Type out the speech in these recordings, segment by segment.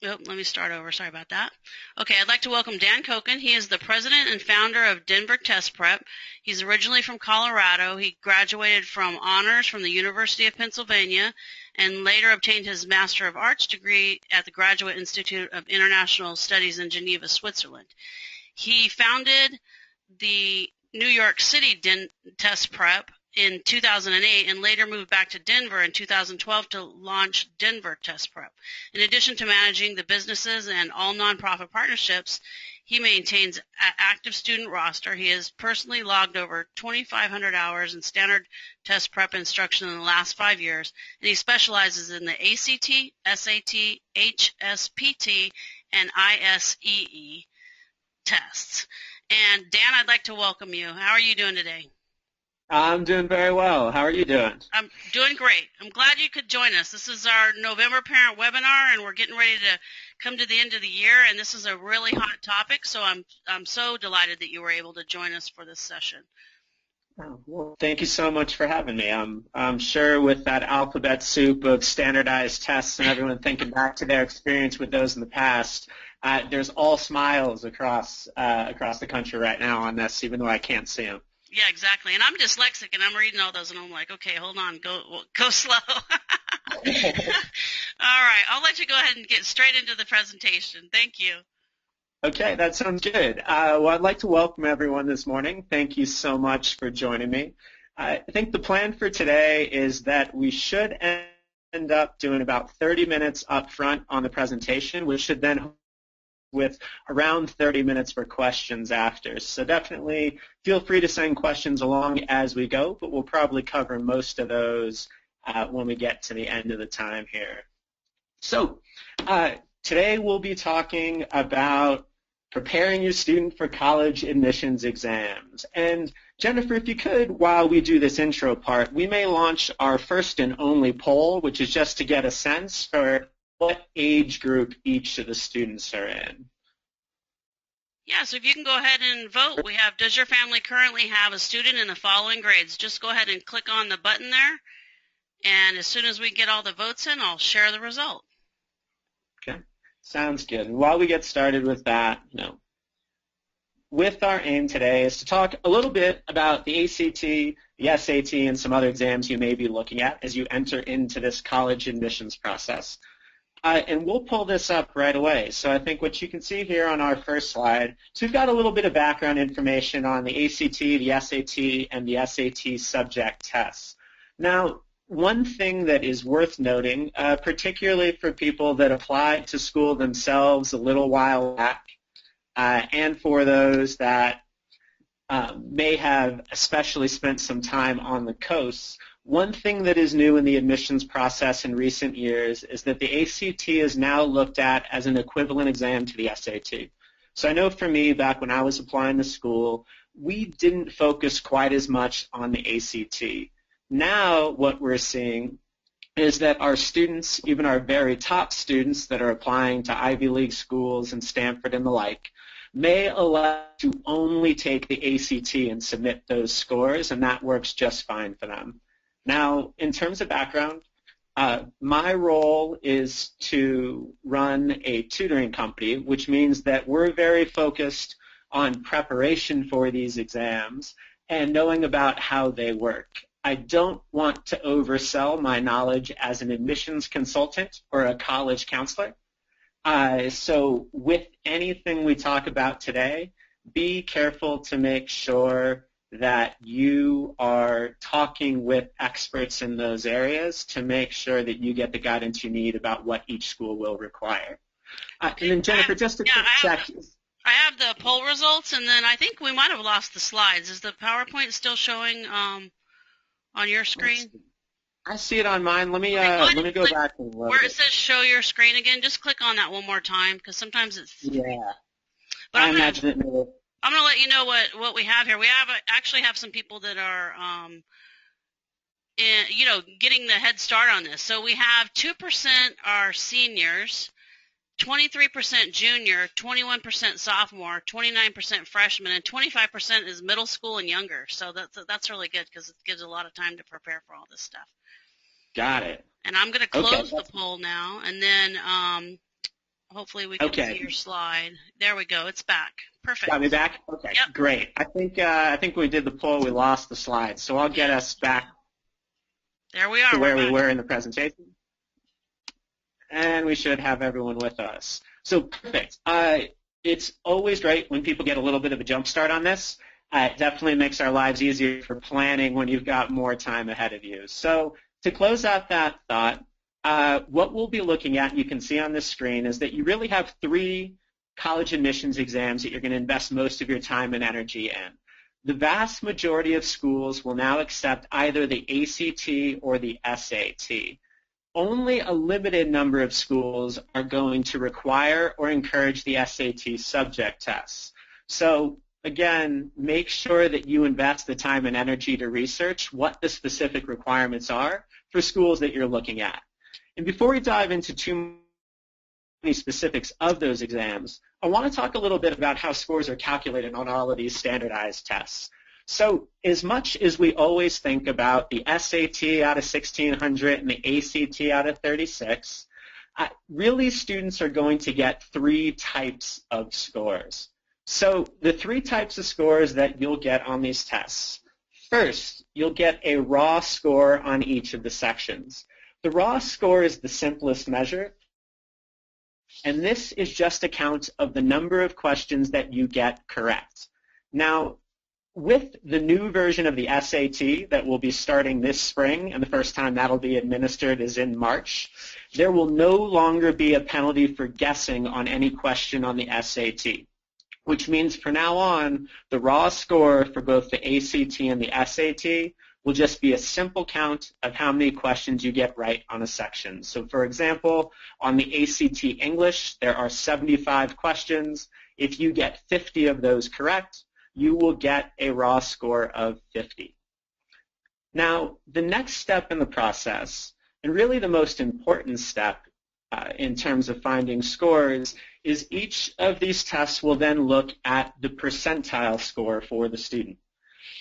Oh, let me start over. Sorry about that. Okay, I'd like to welcome Dan Koken. He is the president and founder of Denver Test Prep. He's originally from Colorado. He graduated from honors from the University of Pennsylvania and later obtained his Master of Arts degree at the Graduate Institute of International Studies in Geneva, Switzerland. He founded the New York City Test Prep in 2008 and later moved back to Denver in 2012 to launch Denver Test Prep. In addition to managing the businesses and all nonprofit partnerships, he maintains an active student roster. He has personally logged over 2,500 hours in standard test prep instruction in the last 5 years, and he specializes in the ACT, SAT, HSPT, and ISEE tests. And Dan, I'd like to welcome you. How are you doing today? I'm doing very well. How are you doing? I'm doing great. I'm glad you could join us. This is our November parent webinar, and we're getting ready to come to the end of the year, and this is a really hot topic, so I'm so delighted that you were able to join us for this session. Oh, well, thank you so much for having me. I'm sure with that alphabet soup of standardized tests and everyone thinking back to their experience with those in the past, there's all smiles across the country right now on this, even though I can't see them. Yeah, exactly. And I'm dyslexic, and I'm reading all those, and I'm like, okay, hold on, go slow. All right, I'll let you go ahead and get straight into the presentation. Thank you. Okay, that sounds good. Well, I'd like to welcome everyone this morning. Thank you so much for joining me. I think the plan for today is that we should end up doing about 30 minutes up front on the presentation, which should then with around 30 minutes for questions after. So definitely feel free to send questions along as we go, but we'll probably cover most of those when we get to the end of the time here. So today we'll be talking about preparing your student for college admissions exams. And Jennifer, if you could, while we do this intro part, we may launch our first and only poll, which is just to get a sense for what age group each of the students are in. Yeah, so if you can go ahead and vote, we have, does your family currently have a student in the following grades? Just go ahead and click on the button there, and as soon as we get all the votes in, I'll share the result. Okay, sounds good. And while we get started with that, with our aim today is to talk a little bit about the ACT, the SAT, and some other exams you may be looking at as you enter into this college admissions process. And we'll pull this up right away. So I think what you can see here on our first slide, so we've got a little bit of background information on the ACT, the SAT, and the SAT subject tests. Now, one thing that is worth noting, particularly for people that applied to school themselves a little while back, and for those that may have especially spent some time on the coast, one thing that is new in the admissions process in recent years is that the ACT is now looked at as an equivalent exam to the SAT. So I know for me, back when I was applying to school, we didn't focus quite as much on the ACT. Now what we're seeing is that our students, even our very top students that are applying to Ivy League schools and Stanford and the like, may elect to only take the ACT and submit those scores, and that works just fine for them. Now, in terms of background, my role is to run a tutoring company, which means that we're very focused on preparation for these exams and knowing about how they work. I don't want to oversell my knowledge as an admissions consultant or a college counselor. So with anything we talk about today, be careful to make sure that you are talking with experts in those areas to make sure that you get the guidance you need about what each school will require. And then Jennifer, just a quick check. I have the poll results, and then I think we might have lost the slides. Is the PowerPoint still showing on your screen? I see it on mine. Let me go back and look. Where it says show your screen again, just click on that one more time, because sometimes it's... Yeah. But I imagine it may... I'm going to let you know what we have here. We actually have some people that are, getting the head start on this. So we have 2% are seniors, 23% junior, 21% sophomore, 29% freshman, and 25% is middle school and younger. So that's really good because it gives a lot of time to prepare for all this stuff. Got it. And I'm going to close the poll now, and then Hopefully we can see your slide. There we go. It's back. Perfect. Got me back? Okay, yep. Great. I think we did the poll. We lost the slide, so I'll get us back there we are. to where we were in the presentation. And we should have everyone with us. So perfect. It's always great when people get a little bit of a jump start on this. It definitely makes our lives easier for planning when you've got more time ahead of you. So to close out that thought, what we'll be looking at, you can see on this screen, is that you really have 3 college admissions exams that you're going to invest most of your time and energy in. The vast majority of schools will now accept either the ACT or the SAT. Only a limited number of schools are going to require or encourage the SAT subject tests. So again, make sure that you invest the time and energy to research what the specific requirements are for schools that you're looking at. And before we dive into too many specifics of those exams, I want to talk a little bit about how scores are calculated on all of these standardized tests. So as much as we always think about the SAT out of 1,600 and the ACT out of 36, really students are going to get 3 types of scores. So the 3 types of scores that you'll get on these tests. First, you'll get a raw score on each of the sections. The raw score is the simplest measure, and this is just a count of the number of questions that you get correct. Now, with the new version of the SAT that will be starting this spring, and the first time that'll be administered is in March, there will no longer be a penalty for guessing on any question on the SAT, which means from now on, the raw score for both the ACT and the SAT will just be a simple count of how many questions you get right on a section. So for example, on the ACT English, there are 75 questions. If you get 50 of those correct, you will get a raw score of 50. Now, the next step in the process, and really the most important step in terms of finding scores, is each of these tests will then look at the percentile score for the student.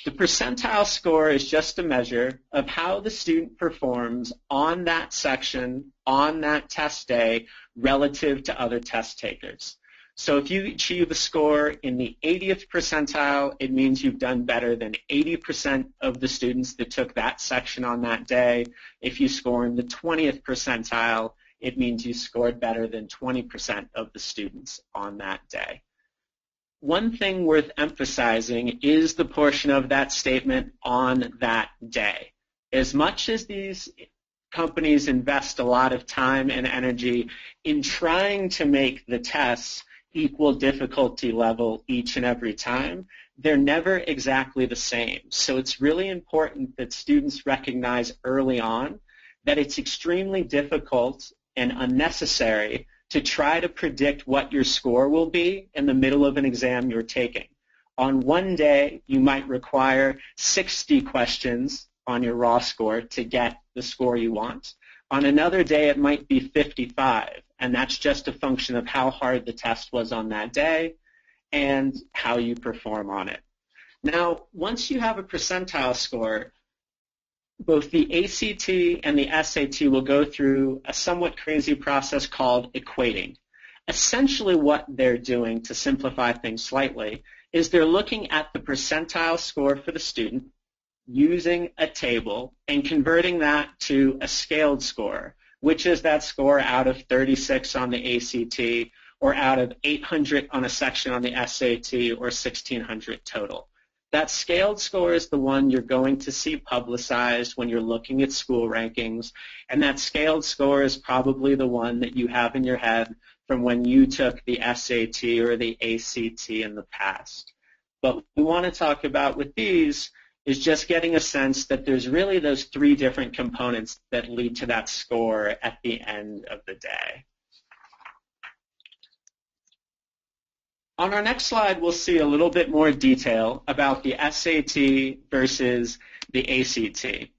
The percentile score is just a measure of how the student performs on that section, on that test day, relative to other test takers. So if you achieve a score in the 80th percentile, it means you've done better than 80% of the students that took that section on that day. If you score in the 20th percentile, it means you scored better than 20% of the students on that day. One thing worth emphasizing is the portion of that statement on that day. As much as these companies invest a lot of time and energy in trying to make the tests equal difficulty level each and every time, they're never exactly the same. So it's really important that students recognize early on that it's extremely difficult and unnecessary to try to predict what your score will be in the middle of an exam you're taking. On one day, you might require 60 questions on your raw score to get the score you want. On another day, it might be 55, and that's just a function of how hard the test was on that day and how you perform on it. Now, once you have a percentile score, both the ACT and the SAT will go through a somewhat crazy process called equating. Essentially what they're doing, to simplify things slightly, is they're looking at the percentile score for the student using a table and converting that to a scaled score, which is that score out of 36 on the ACT or out of 800 on a section on the SAT or 1,600 total. That scaled score is the one you're going to see publicized when you're looking at school rankings, and that scaled score is probably the one that you have in your head from when you took the SAT or the ACT in the past. But what we want to talk about with these is just getting a sense that there's really those 3 different components that lead to that score at the end of the day. On our next slide, we'll see a little bit more detail about the SAT versus the ACT.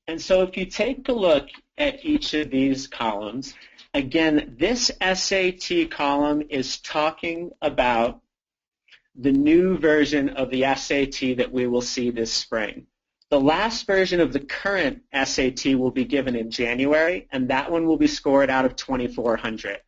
And so if you take a look at each of these columns, again, this SAT column is talking about the new version of the SAT that we will see this spring. The last version of the current SAT will be given in January, and that one will be scored out of 2,400.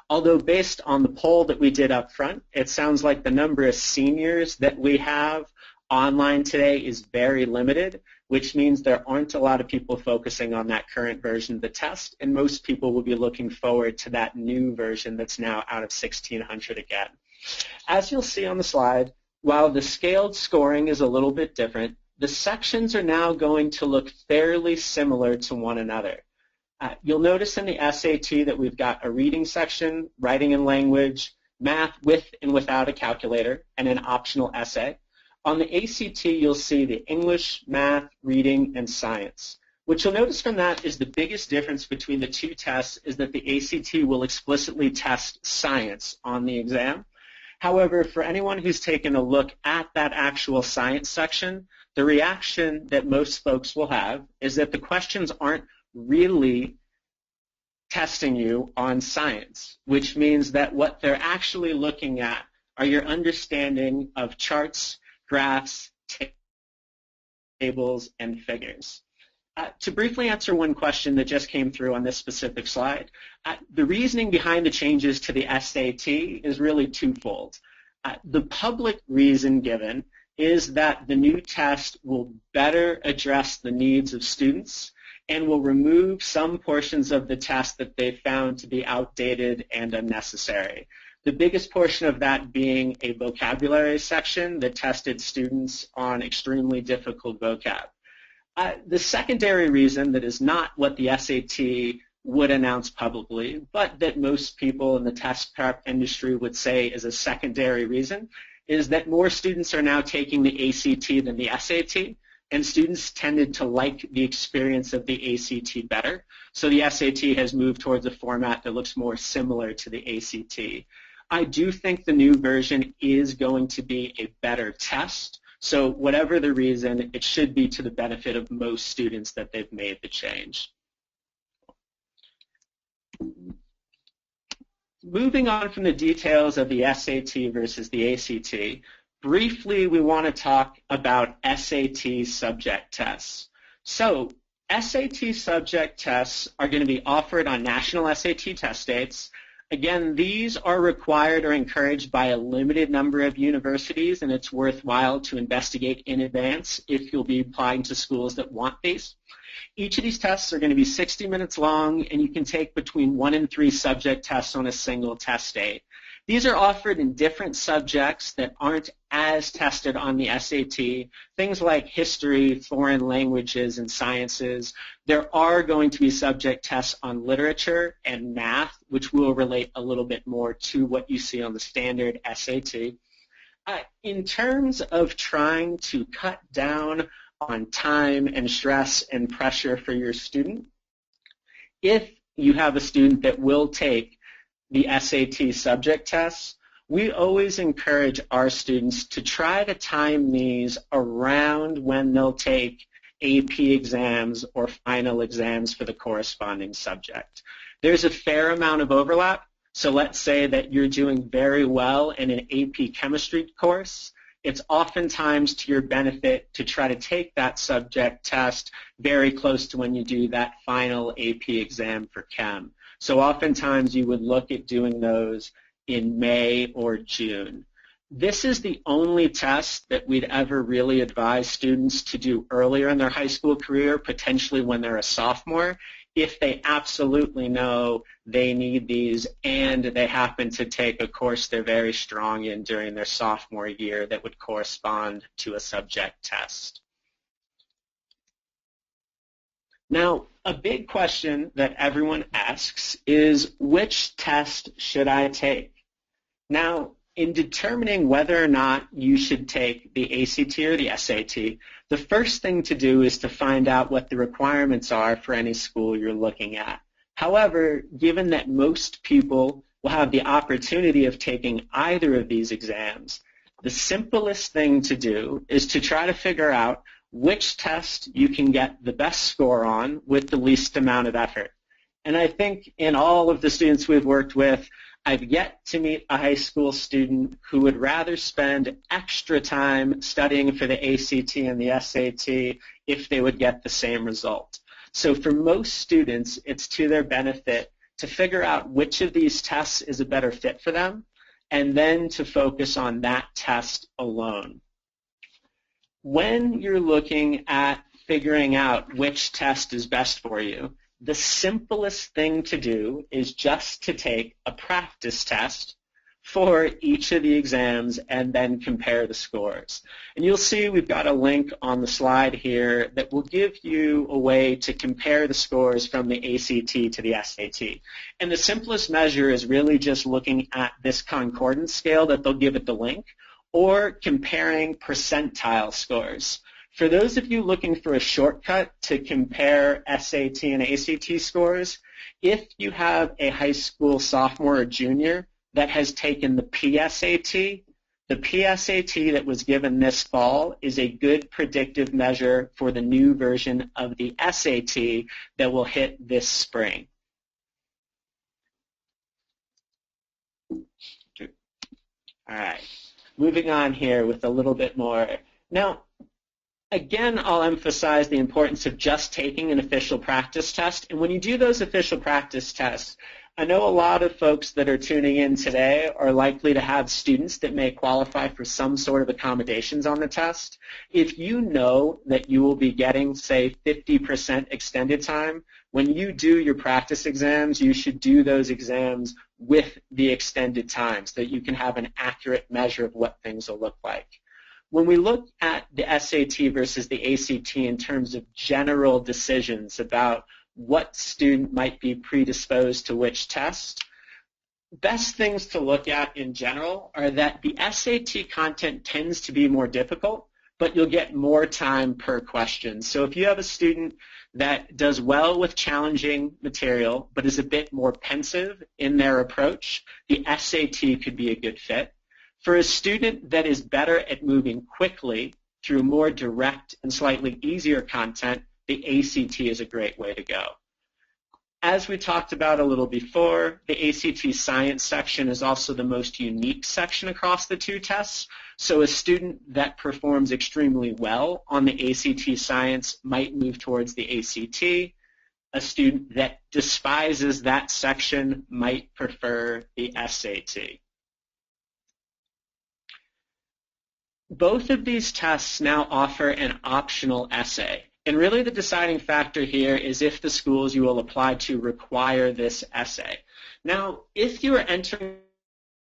Although based on the poll that we did up front, it sounds like the number of seniors that we have online today is very limited, which means there aren't a lot of people focusing on that current version of the test, and most people will be looking forward to that new version that's now out of 1600 again. As you'll see on the slide, while the scaled scoring is a little bit different, the sections are now going to look fairly similar to one another. You'll notice in the SAT that we've got a reading section, writing and language, math with and without a calculator, and an optional essay. On the ACT, you'll see the English, math, reading, and science. What you'll notice from that is the biggest difference between the two tests is that the ACT will explicitly test science on the exam. However, for anyone who's taken a look at that actual science section, the reaction that most folks will have is that the questions aren't really testing you on science, which means that what they're actually looking at are your understanding of charts, graphs, tables, and figures. To briefly answer one question that just came through on this specific slide, the reasoning behind the changes to the SAT is really twofold. The public reason given is that the new test will better address the needs of students and will remove some portions of the test that they found to be outdated and unnecessary. The biggest portion of that being a vocabulary section that tested students on extremely difficult vocab. The secondary reason that is not what the SAT would announce publicly, but that most people in the test prep industry would say is a secondary reason, is that more students are now taking the ACT than the SAT, and students tended to like the experience of the ACT better. So the SAT has moved towards a format that looks more similar to the ACT. I do think the new version is going to be a better test. So whatever the reason, it should be to the benefit of most students that they've made the change. Moving on from the details of the SAT versus the ACT, briefly we want to talk about SAT subject tests. So SAT subject tests are going to be offered on national SAT test dates. Again, these are required or encouraged by a limited number of universities, and it's worthwhile to investigate in advance if you'll be applying to schools that want these. Each of these tests are going to be 60 minutes long, and you can take between 1 and 3 subject tests on a single test date. These are offered in different subjects that aren't as tested on the SAT, things like history, foreign languages, and sciences. There are going to be subject tests on literature and math, which will relate a little bit more to what you see on the standard SAT. In terms of trying to cut down on time and stress and pressure for your student, if you have a student that will take the SAT subject tests, we always encourage our students to try to time these around when they'll take AP exams or final exams for the corresponding subject. There's a fair amount of overlap, so let's say that you're doing very well in an AP chemistry course. It's oftentimes to your benefit to try to take that subject test very close to when you do that final AP exam for chem. So oftentimes you would look at doing those in May or June. This is the only test that we'd ever really advise students to do earlier in their high school career, potentially when they're a sophomore, if they absolutely know they need these and they happen to take a course they're very strong in during their sophomore year that would correspond to a subject test. Now, a big question that everyone asks is, which test should I take? Now, in determining whether or not you should take the ACT or the SAT, the first thing to do is to find out what the requirements are for any school you're looking at. However, given that most people will have the opportunity of taking either of these exams, the simplest thing to do is to try to figure out which test you can get the best score on with the least amount of effort. And I think in all of the students we've worked with, I've yet to meet a high school student who would rather spend extra time studying for the ACT and the SAT if they would get the same result. So for most students, it's to their benefit to figure out which of these tests is a better fit for them, and then to focus on that test alone. When you're looking at figuring out which test is best for you, the simplest thing to do is just to take a practice test for each of the exams and then compare the scores. And you'll see we've got a link on the slide here that will give you a way to compare the scores from the ACT to the SAT. And the simplest measure is really just looking at this concordance scale that they'll give at the link, or comparing percentile scores. For those of you looking for a shortcut to compare SAT and ACT scores, if you have a high school sophomore or junior that has taken the PSAT that was given this fall is a good predictive measure for the new version of the SAT that will hit this spring. All right, moving on here with a little bit more. Now, again, I'll emphasize the importance of just taking an official practice test. And when you do those official practice tests, I know a lot of folks that are tuning in today are likely to have students that may qualify for some sort of accommodations on the test. If you know that you will be getting, say, 50% extended time, when you do your practice exams, you should do those exams with the extended time so that you can have an accurate measure of what things will look like. When we look at the SAT versus the ACT in terms of general decisions about what student might be predisposed to which test, best things to look at in general are that the SAT content tends to be more difficult, but you'll get more time per question. So if you have a student that does well with challenging material but is a bit more pensive in their approach, the SAT could be a good fit. For a student that is better at moving quickly through more direct and slightly easier content, the ACT is a great way to go. As we talked about a little before, the ACT science section is also the most unique section across the two tests. So a student that performs extremely well on the ACT science might move towards the ACT. A student that despises that section might prefer the SAT. Both of these tests now offer an optional essay. And really the deciding factor here is if the schools you will apply to require this essay. Now, if you are entering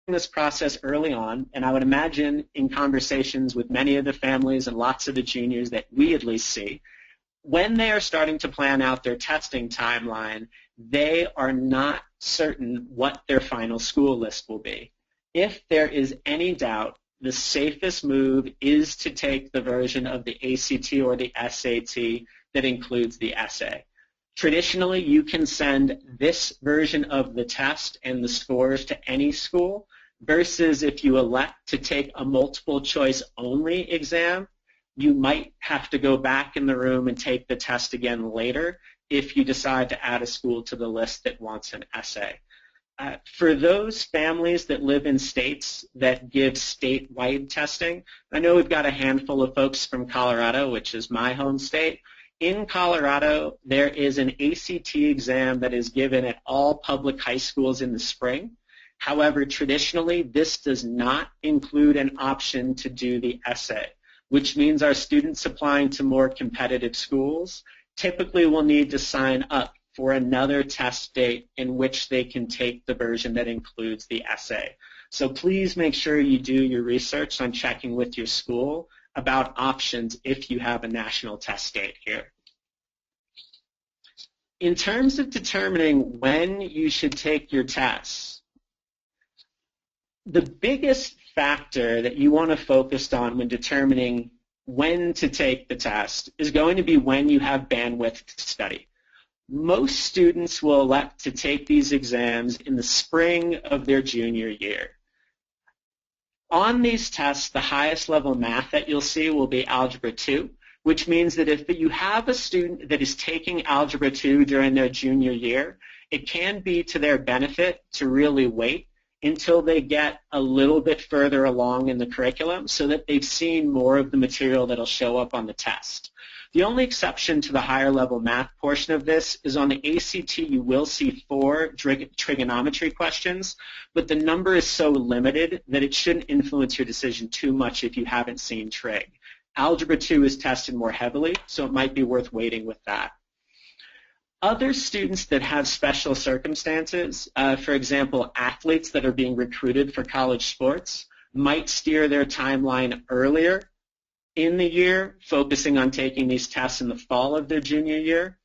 this process early on, and I would imagine in conversations with many of the families and lots of the juniors that we at least see, when they are starting to plan out their testing timeline, they are not certain what their final school list will be. If there is any doubt, the safest move is to take the version of the ACT or the SAT that includes the essay. Traditionally, you can send this version of the test and the scores to any school versus if you elect to take a multiple choice only exam, you might have to go back in the room and take the test again later if you decide to add a school to the list that wants an essay. For those families that live in states that give statewide testing, I know we've got a handful of folks from Colorado, which is my home state. In Colorado, there is an ACT exam that is given at all public high schools in the spring. However, traditionally, this does not include an option to do the essay, which means our students applying to more competitive schools typically will need to sign up for another test date in which they can take the version that includes the essay. So please make sure you do your research on checking with your school about options if you have a national test date here. In terms of determining when you should take your tests, the biggest factor that you want to focus on when determining when to take the test is going to be when you have bandwidth to study. Most students will elect to take these exams in the spring of their junior year. On these tests, the highest level math that you'll see will be Algebra 2, which means that if you have a student that is taking Algebra 2 during their junior year, it can be to their benefit to really wait until they get a little bit further along in the curriculum so that they've seen more of the material that'll show up on the test. The only exception to the higher level math portion of this is on the ACT you will see 4 trigonometry questions, but the number is so limited that it shouldn't influence your decision too much if you haven't seen trig. Algebra 2 is tested more heavily, so it might be worth waiting with that. Other students that have special circumstances, for example, athletes that are being recruited for college sports, might steer their timeline earlier in the year, focusing on taking these tests in the fall of their junior year.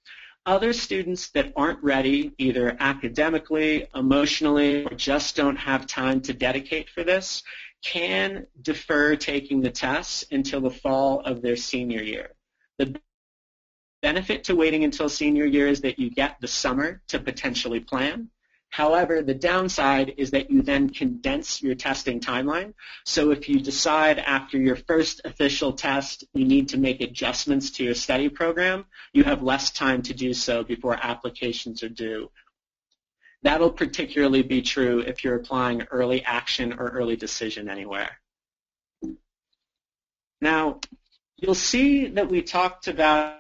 Other students that aren't ready, either academically, emotionally, or just don't have time to dedicate for this, can defer taking the tests until the fall of their senior year. The benefit to waiting until senior year is that you get the summer to potentially plan. However, the downside is that you then condense your testing timeline. So if you decide after your first official test you need to make adjustments to your study program, you have less time to do so before applications are due. That'll particularly be true if you're applying early action or early decision anywhere. Now, you'll see that we talked about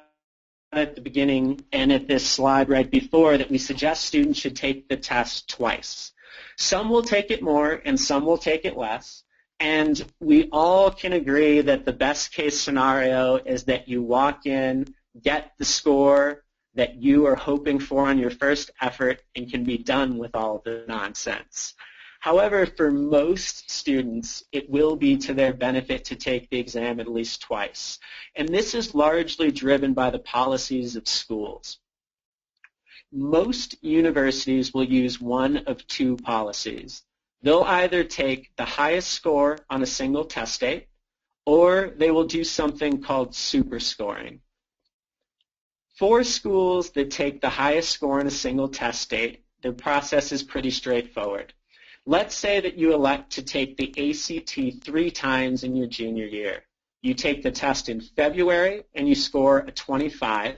at the beginning and at this slide right before that we suggest students should take the test twice. Some will take it more and some will take it less, and we all can agree that the best case scenario is that you walk in, get the score that you are hoping for on your first effort, and can be done with all the nonsense. However, for most students, it will be to their benefit to take the exam at least twice. And this is largely driven by the policies of schools. Most universities will use one of 2 policies. They'll either take the highest score on a single test date, or they will do something called super scoring. For schools that take the highest score on a single test date, the process is pretty straightforward. Let's say that you elect to take the ACT 3 times in your junior year. You take the test in February and you score a 25.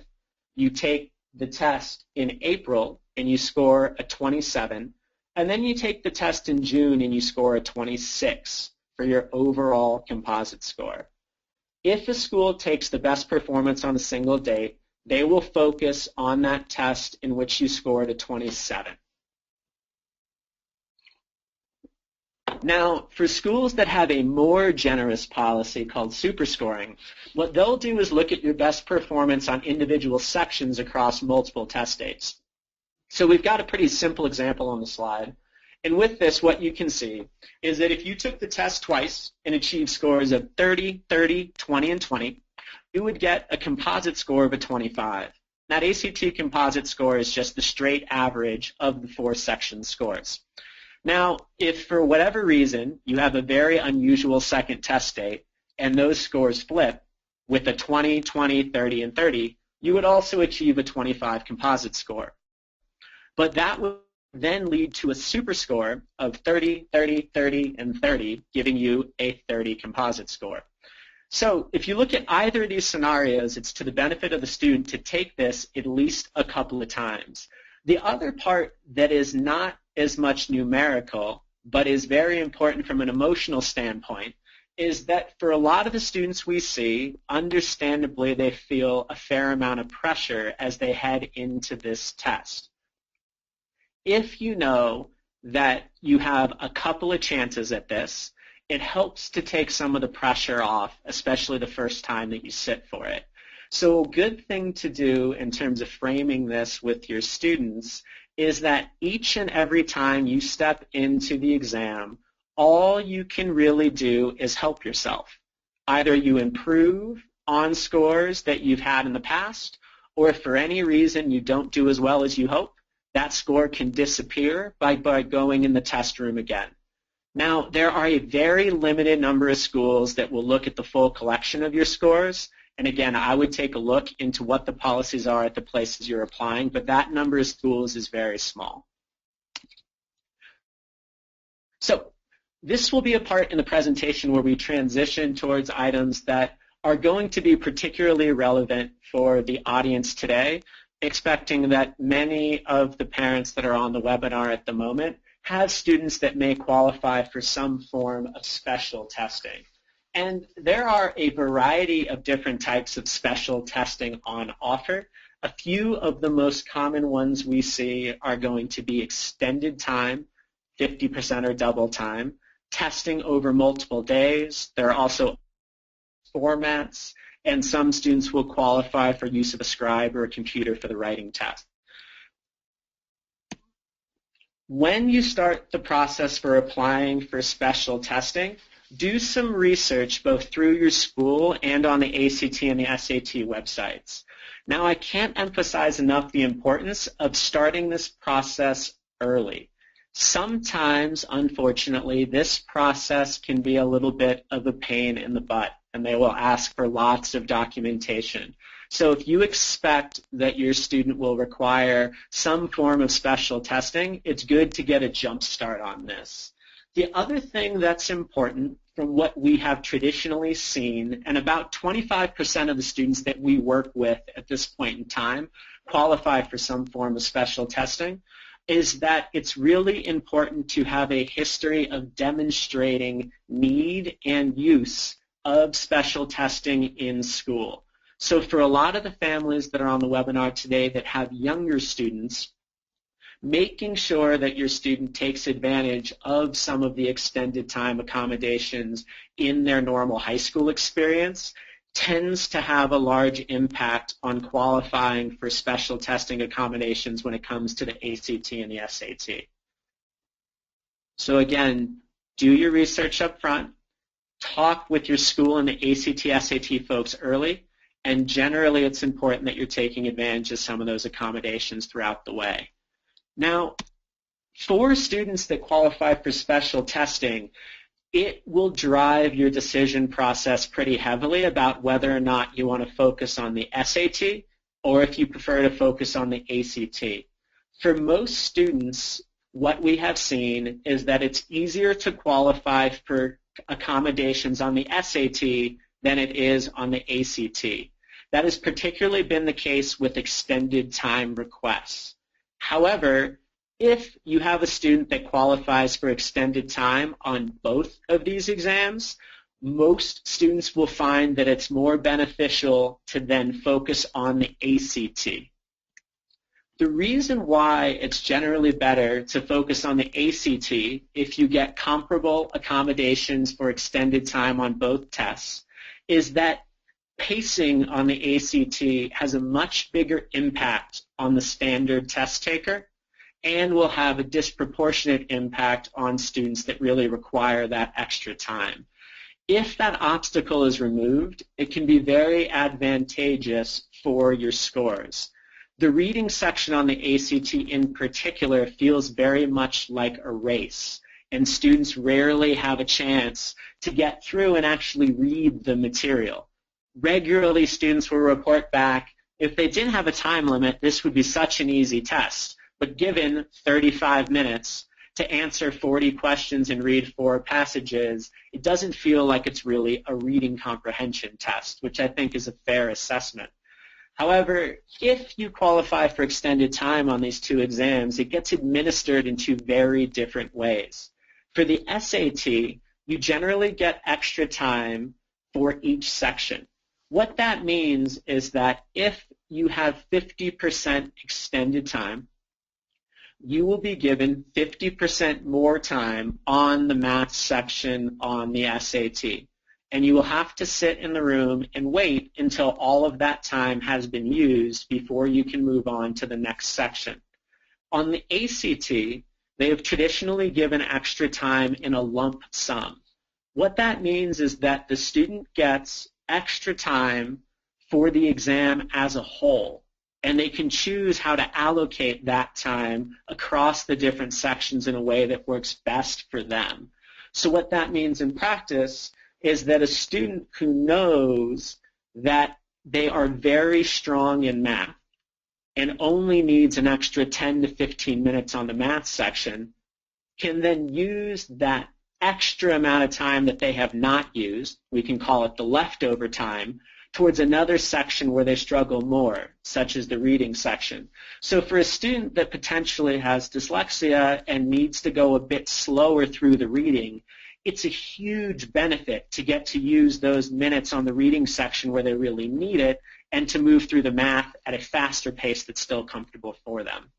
You take the test in April and you score a 27. And then you take the test in June and you score a 26 for your overall composite score. If a school takes the best performance on a single date, they will focus on that test in which you scored a 27. Now, for schools that have a more generous policy called superscoring, what they'll do is look at your best performance on individual sections across multiple test dates. So we've got a pretty simple example on the slide. And with this, what you can see is that if you took the test twice and achieved scores of 30, 30, 20, and 20, you would get a composite score of a 25. That ACT composite score is just the straight average of the 4 section scores. Now, if for whatever reason you have a very unusual second test date and those scores flip with a 20, 20, 30, and 30, you would also achieve a 25 composite score. But that would then lead to a super score of 30, 30, 30, and 30, giving you a 30 composite score. So if you look at either of these scenarios, it's to the benefit of the student to take this at least a couple of times. The other part that is not as much numerical, but is very important from an emotional standpoint, is that for a lot of the students we see, understandably they feel a fair amount of pressure as they head into this test. If you know that you have a couple of chances at this, it helps to take some of the pressure off, especially the first time that you sit for it. So a good thing to do in terms of framing this with your students is that each and every time you step into the exam, all you can really do is help yourself. Either you improve on scores that you've had in the past, or if for any reason you don't do as well as you hope, that score can disappear by going in the test room again. Now, there are a very limited number of schools that will look at the full collection of your scores. And again, I would take a look into what the policies are at the places you're applying, but that number of schools is very small. So this will be a part in the presentation where we transition towards items that are going to be particularly relevant for the audience today, expecting that many of the parents that are on the webinar at the moment have students that may qualify for some form of special testing. And there are a variety of different types of special testing on offer. A few of the most common ones we see are going to be extended time, 50% or double time, testing over multiple days. There are also formats, and some students will qualify for use of a scribe or a computer for the writing test. When you start the process for applying for special testing, do some research both through your school and on the ACT and the SAT websites. Now, I can't emphasize enough the importance of starting this process early. Sometimes, unfortunately, this process can be a little bit of a pain in the butt, and they will ask for lots of documentation. So if you expect that your student will require some form of special testing, it's good to get a jump start on this. The other thing that's important from what we have traditionally seen, and about 25% of the students that we work with at this point in time qualify for some form of special testing, is that it's really important to have a history of demonstrating need and use of special testing in school. So for a lot of the families that are on the webinar today that have younger students, making sure that your student takes advantage of some of the extended time accommodations in their normal high school experience tends to have a large impact on qualifying for special testing accommodations when it comes to the ACT and the SAT. So again, do your research up front, talk with your school and the ACT, SAT folks early, and generally it's important that you're taking advantage of some of those accommodations throughout the way. Now, for students that qualify for special testing, it will drive your decision process pretty heavily about whether or not you want to focus on the SAT or if you prefer to focus on the ACT. For most students, what we have seen is that it's easier to qualify for accommodations on the SAT than it is on the ACT. That has particularly been the case with extended time requests. However, if you have a student that qualifies for extended time on both of these exams, most students will find that it's more beneficial to then focus on the ACT. The reason why it's generally better to focus on the ACT if you get comparable accommodations for extended time on both tests is that pacing on the ACT has a much bigger impact on the standard test taker and will have a disproportionate impact on students that really require that extra time. If that obstacle is removed, it can be very advantageous for your scores. The reading section on the ACT in particular feels very much like a race, and students rarely have a chance to get through and actually read the material. Regularly, students will report back, if they didn't have a time limit, this would be such an easy test. But given 35 minutes to answer 40 questions and read 4 passages, it doesn't feel like it's really a reading comprehension test, which I think is a fair assessment. However, if you qualify for extended time on these 2 exams, it gets administered in 2 very different ways. For the SAT, you generally get extra time for each section. What that means is that if you have 50% extended time, you will be given 50% more time on the math section on the SAT. And you will have to sit in the room and wait until all of that time has been used before you can move on to the next section. On the ACT, they have traditionally given extra time in a lump sum. What that means is that the student gets extra time for the exam as a whole, and they can choose how to allocate that time across the different sections in a way that works best for them. So what that means in practice is that a student who knows that they are very strong in math and only needs an extra 10 to 15 minutes on the math section can then use that extra amount of time that they have not used, we can call it the leftover time, towards another section where they struggle more, such as the reading section. So for a student that potentially has dyslexia and needs to go a bit slower through the reading, it's a huge benefit to get to use those minutes on the reading section where they really need it and to move through the math at a faster pace that's still comfortable for them.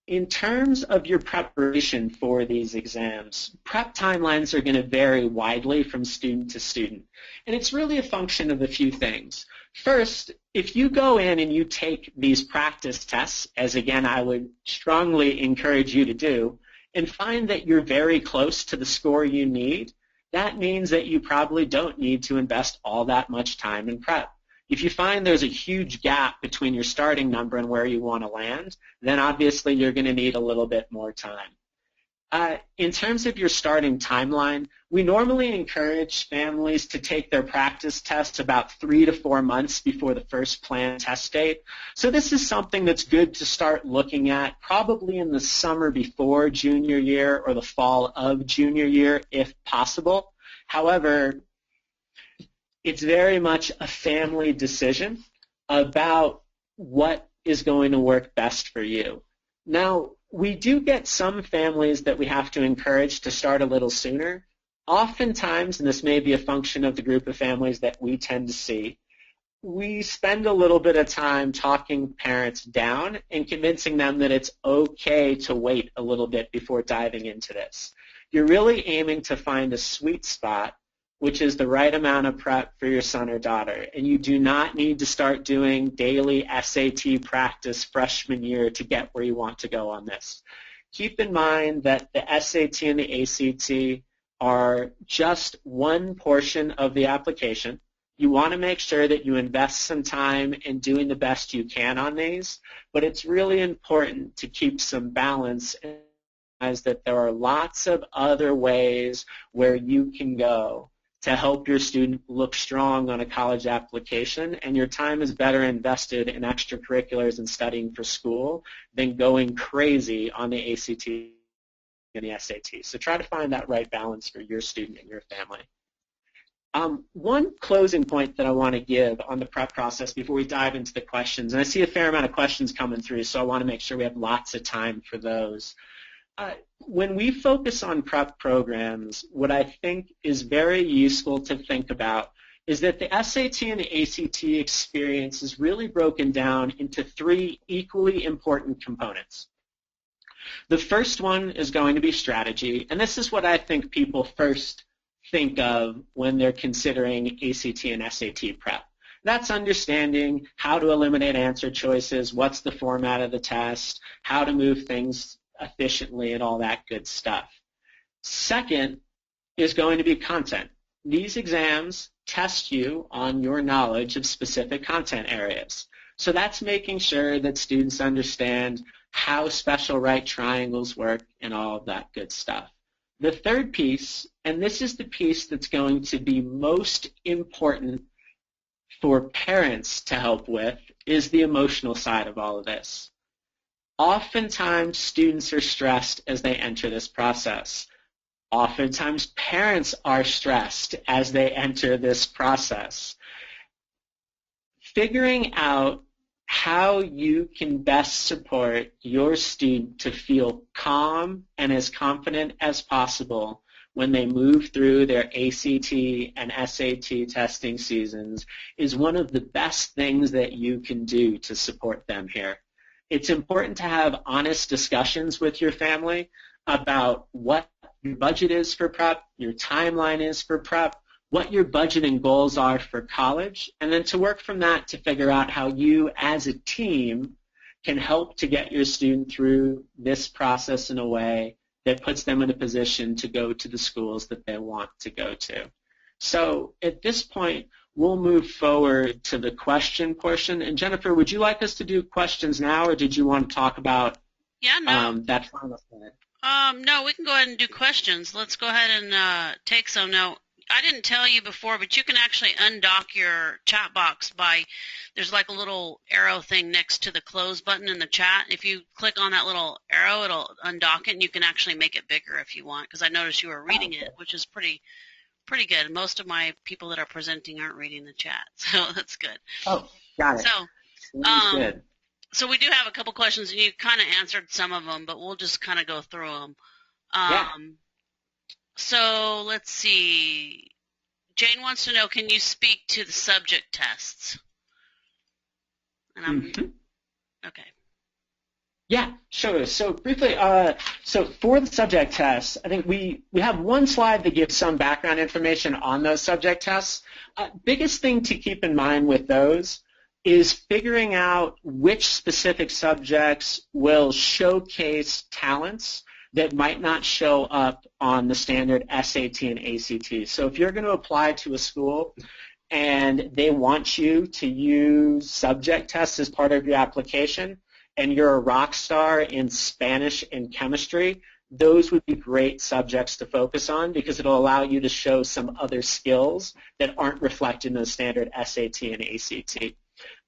In terms of your preparation for these exams, prep timelines are going to vary widely from student to student. And it's really a function of a few things. First, if you go in and you take these practice tests, as again I would strongly encourage you to do, and find that you're very close to the score you need, that means that you probably don't need to invest all that much time in prep. If you find there's a huge gap between your starting number and where you want to land, then obviously you're going to need a little bit more time. In terms of your starting timeline, we normally encourage families to take their practice tests about 3 to 4 months before the first planned test date. So this is something that's good to start looking at probably in the summer before junior year or the fall of junior year if possible. However, it's very much a family decision about what is going to work best for you. Now, we do get some families that we have to encourage to start a little sooner. Oftentimes, and this may be a function of the group of families that we tend to see, we spend a little bit of time talking parents down and convincing them that it's okay to wait a little bit before diving into this. You're really aiming to find a sweet spot, which is the right amount of prep for your son or daughter. And you do not need to start doing daily SAT practice freshman year to get where you want to go on this. Keep in mind that the SAT and the ACT are just one portion of the application. You want to make sure that you invest some time in doing the best you can on these, but it's really important to keep some balance and realize that there are lots of other ways where you can go to help your student look strong on a college application, and your time is better invested in extracurriculars and studying for school than going crazy on the ACT and the SAT. So try to find that right balance for your student and your family. One closing point that I want to give on the prep process before we dive into the questions, and I see a fair amount of questions coming through, so I want to make sure we have lots of time for those. When we focus on prep programs, what I think is very useful to think about is that the SAT and the ACT experience is really broken down into 3 equally important components. The first one is going to be strategy, and this is what I think people first think of when they're considering ACT and SAT prep. That's understanding how to eliminate answer choices, what's the format of the test, how to move things efficiently, and all that good stuff. Second is going to be content. These exams test you on your knowledge of specific content areas. So that's making sure that students understand how special right triangles work and all of that good stuff. The third piece, and this is the piece that's going to be most important for parents to help with, is the emotional side of all of this. Oftentimes, students are stressed as they enter this process. Oftentimes, parents are stressed as they enter this process. Figuring out how you can best support your student to feel calm and as confident as possible when they move through their ACT and SAT testing seasons is one of the best things that you can do to support them here. It's important to have honest discussions with your family about what your budget is for prep, your timeline is for prep, what your budget and goals are for college, and then to work from that to figure out how you as a team can help to get your student through this process in a way that puts them in a position to go to the schools that they want to go to. So at this point, we'll move forward to the question portion. And Jennifer, would you like us to do questions now, or did you want to talk about that final slide? No, we can go ahead and do questions. Let's go ahead and take some. Now, I didn't tell you before, but you can actually undock your chat box there's like a little arrow thing next to the close button in the chat. If you click on that little arrow, it'll undock it, and you can actually make it bigger if you want, because I noticed you were reading it, which is pretty pretty good. Most of my people that are presenting aren't reading the chat, so that's good. Oh, got it. Good. So we do have a couple questions, and you kind of answered some of them, but we'll just kind of go through them. Yeah. So let's see. Jane wants to know, can you speak to the subject tests? And okay. Yeah, sure. So briefly, so for the subject tests, I think we have one slide that gives some background information on those subject tests. Biggest thing to keep in mind with those is figuring out which specific subjects will showcase talents that might not show up on the standard SAT and ACT. So if you're going to apply to a school and they want you to use subject tests as part of your application, and you're a rock star in Spanish and chemistry, those would be great subjects to focus on because it'll allow you to show some other skills that aren't reflected in the standard SAT and ACT.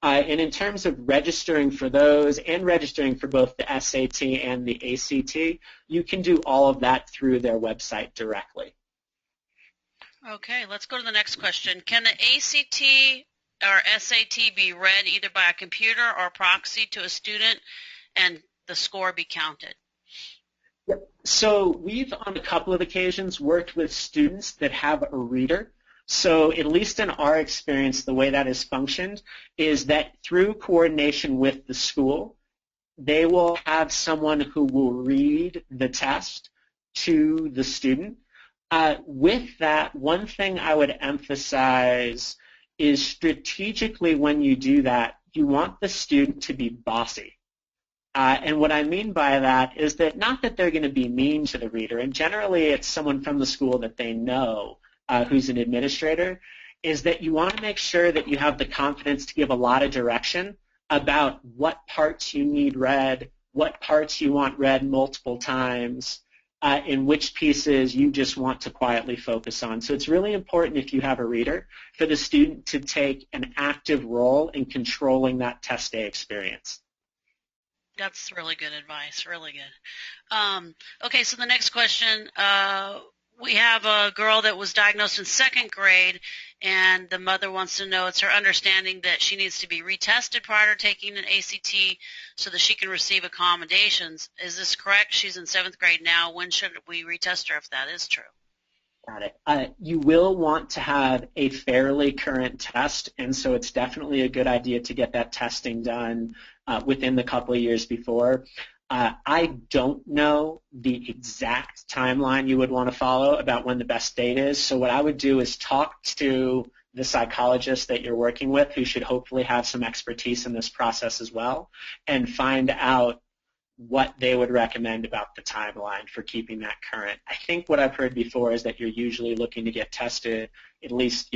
And in terms of registering for those and registering for both the SAT and the ACT, you can do all of that through their website directly. Okay, let's go to the next question. Can the ACT or SAT be read either by a computer or proxy to a student and the score be counted? Yep. So we've, on a couple of occasions, worked with students that have a reader. So at least in our experience, the way that has functioned is that through coordination with the school, they will have someone who will read the test to the student. With that, one thing I would emphasize is strategically when you do that, you want the student to be bossy. And what I mean by that is that not that they're going to be mean to the reader, and generally it's someone from the school that they know who's an administrator, is that you want to make sure that you have the confidence to give a lot of direction about what parts you need read, what parts you want read multiple times, in which pieces you just want to quietly focus on. So it's really important if you have a reader for the student to take an active role in controlling that test day experience. That's really good advice, really good. Okay, so the next question, we have a girl that was diagnosed in 2nd grade, and the mother wants to know, it's her understanding that she needs to be retested prior to taking an ACT so that she can receive accommodations. Is this correct? She's in 7th grade now. When should we retest her if that is true? Got it. You will want to have a fairly current test, and so it's definitely a good idea to get that testing done within the couple of years before. I don't know the exact timeline you would want to follow about when the best date is, so what I would do is talk to the psychologist that you're working with, who should hopefully have some expertise in this process as well, and find out what they would recommend about the timeline for keeping that current. I think what I've heard before is that you're usually looking to get tested at least,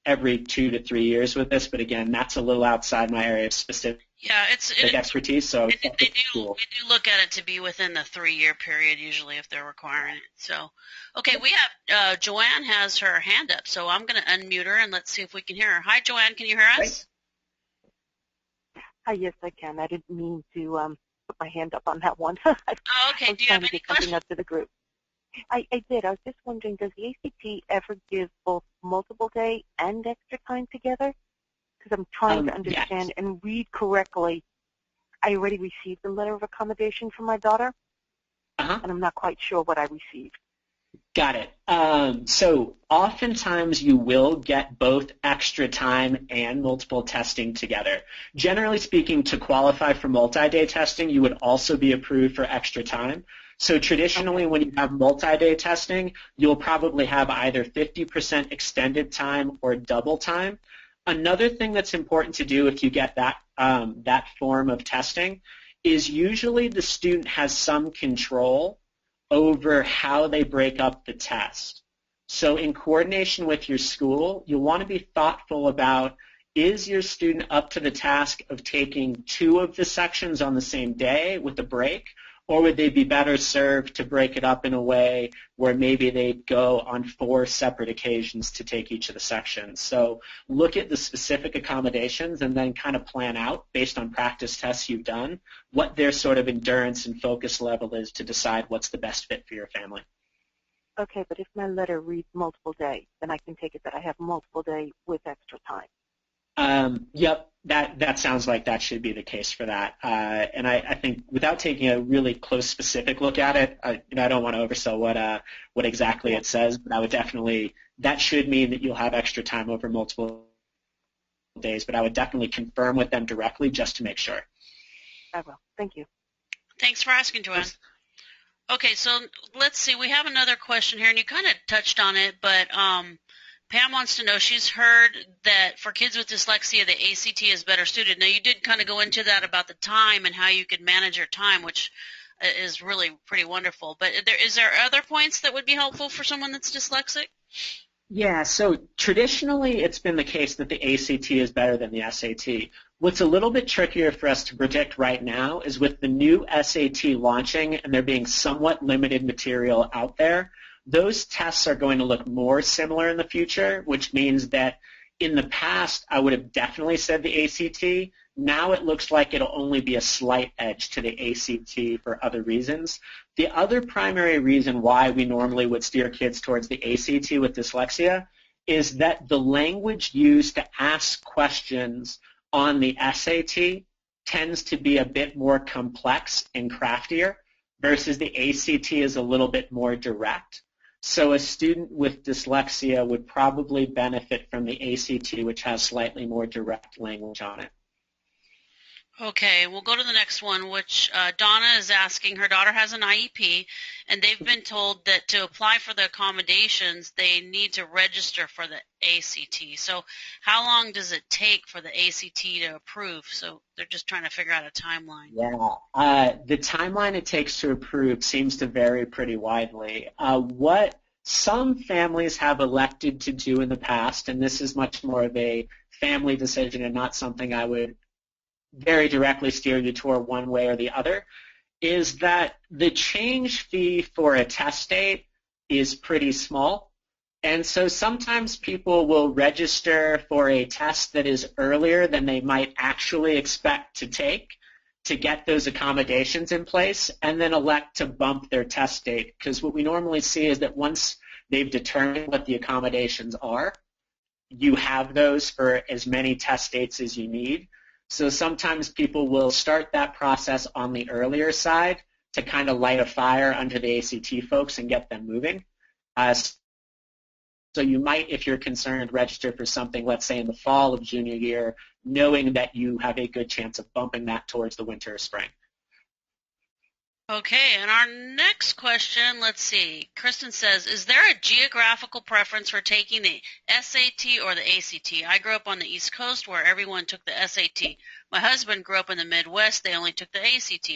every 2 to 3 years with this, but again, that's a little outside my area of specific expertise, so we do look at it to be within the 3-year period usually if they're requiring it. So, okay, we have Joanne has her hand up, so I'm going to unmute her and let's see if we can hear her. Hi, Joanne, can you hear us? Hi, yes, I can. I didn't mean to put my hand up on that one. Oh, okay. Do you have any questions? Something up to the group. I did. I was just wondering, does the ACT ever give both multiple day and extra time together? Because I'm trying to understand and read correctly. I already received a letter of accommodation from my daughter, and I'm not quite sure what I received. Got it. So oftentimes you will get both extra time and multiple testing together. Generally speaking, to qualify for multi-day testing, you would also be approved for extra time. So traditionally, when you have multi-day testing, you'll probably have either 50% extended time or double time. Another thing that's important to do if you get that form of testing is usually the student has some control over how they break up the test. So in coordination with your school, you'll want to be thoughtful about, is your student up to the task of taking 2 of the sections on the same day with a break, or would they be better served to break it up in a way where maybe they go on 4 separate occasions to take each of the sections? So look at the specific accommodations and then kind of plan out, based on practice tests you've done, what their sort of endurance and focus level is to decide what's the best fit for your family. Okay, but if my letter reads multiple day, then I can take it that I have multiple day with extra time. Yep, that sounds like that should be the case for that. And I think without taking a really close, specific look at it, I don't want to oversell what exactly it says, but I would definitely, that should mean that you'll have extra time over multiple days, but I would definitely confirm with them directly just to make sure. I will. Thank you. Thanks for asking, Joanne. Okay, so let's see. We have another question here, and you kind of touched on it, but Pam wants to know, she's heard that for kids with dyslexia, the ACT is better suited. Now, you did kind of go into that about the time and how you could manage your time, which is really pretty wonderful. But is there other points that would be helpful for someone that's dyslexic? Yeah, so traditionally it's been the case that the ACT is better than the SAT. What's a little bit trickier for us to predict right now is with the new SAT launching and there being somewhat limited material out there, those tests are going to look more similar in the future, which means that in the past I would have definitely said the ACT. Now it looks like it'll only be a slight edge to the ACT for other reasons. The other primary reason why we normally would steer kids towards the ACT with dyslexia is that the language used to ask questions on the SAT tends to be a bit more complex and craftier versus the ACT is a little bit more direct. So a student with dyslexia would probably benefit from the ACT, which has slightly more direct language on it. Okay, we'll go to the next one, which Donna is asking. Her daughter has an IEP, and they've been told that to apply for the accommodations, they need to register for the ACT. So how long does it take for the ACT to approve? So they're just trying to figure out a timeline. Yeah, the timeline it takes to approve seems to vary pretty widely. What some families have elected to do in the past, and this is much more of a family decision and not something I would very directly steer you toward one way or the other, is that the change fee for a test date is pretty small. And so sometimes people will register for a test that is earlier than they might actually expect to take to get those accommodations in place and then elect to bump their test date. Because what we normally see is that once they've determined what the accommodations are, you have those for as many test dates as you need. So sometimes people will start that process on the earlier side to kind of light a fire under the ACT folks and get them moving. So you might, if you're concerned, register for something, let's say in the fall of junior year, knowing that you have a good chance of bumping that towards the winter or spring. Okay, and our next question, let's see. Kristen says, is there a geographical preference for taking the SAT or the ACT? I grew up on the East Coast where everyone took the SAT. My husband grew up in the Midwest. They only took the ACT.